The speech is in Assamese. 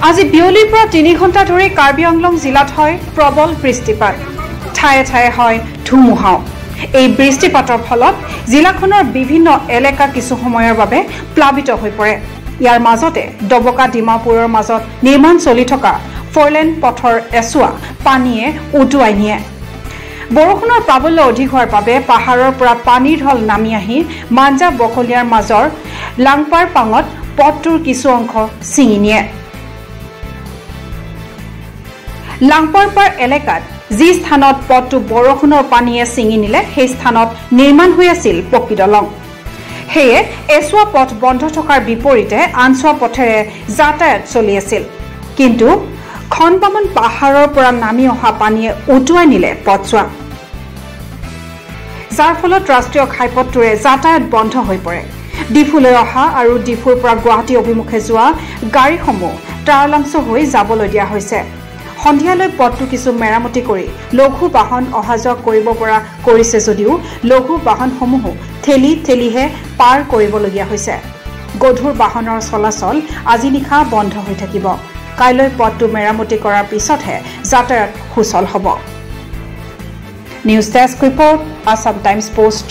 আজি বিয়লিৰ পৰা 3 ঘণ্টা ধৰি কাৰ্বি আংলং জিলাত হয় প্ৰবল বৃষ্টিপাত ঠায়ে ঠায়ে হয় ধুমুহাও এই বৃষ্টিপাতৰ ফলত জিলাখনৰ বিভিন্ন এলেকা কিছু সময়ৰ বাবে প্লাবিত হৈ পৰে ইয়াৰ মাজতে ডবকা ডিমাপুৰৰ মাজত নিৰ্মাণ চলি থকা ফৰলেন পথৰ এছুৱা পানীয়ে উটুৱাই নিয়ে বৰষুণৰ প্ৰাবল্য অধিক হোৱাৰ বাবে পাহাৰৰ পৰা পানীৰ ঢল নামি আহি মাঞ্জা বকলিয়াৰ মাজৰ লাংপাৰ পাঙত পথটোৰ কিছু অংশ ছিঙি নিয়ে লাংপাৰপাৰ এলেকাত যি স্থানত পথটো বৰষুণৰ পানীয়ে ছিঙি নিলে সেই স্থানত নিৰ্মাণ হৈ আছিল পকী দলং হেয়ে এছুৱা পথ বন্ধ থকাৰ বিপৰীতে আনছুৱা পথেৰে যাতায়াত চলি আছিল কিন্তু খনবামন পাহাৰৰ পৰা নামি অহা পানীয়ে উটুৱাই নিলে পথছোৱা যাৰ ফলত ৰাষ্ট্ৰীয় ঘাইপথটোৰে যাতায়াত বন্ধ হৈ পৰে ডিফুলৈ অহা আৰু ডিফুৰ পৰা গুৱাহাটী অভিমুখে যোৱা গাড়ীসমূহ ট্ৰালাংচ হৈ যাবলৈ দিয়া হৈছে সন্ধিয়ালৈ পথটো কিছু মেৰামতি কৰি লঘু বাহন অহা যোৱা কৰিব পৰা কৰিছে যদিও লঘু বাহনসমূহো ঠেলি ঠেলিহে পাৰ কৰিবলগীয়া হৈছে গধুৰ বাহনৰ চলাচল আজি নিশা বন্ধ হৈ থাকিব কাইলৈ পথটো মেৰামতি কৰাৰ পিছতহে যাতায়াত সুচল হ'ব news desk report Assam times post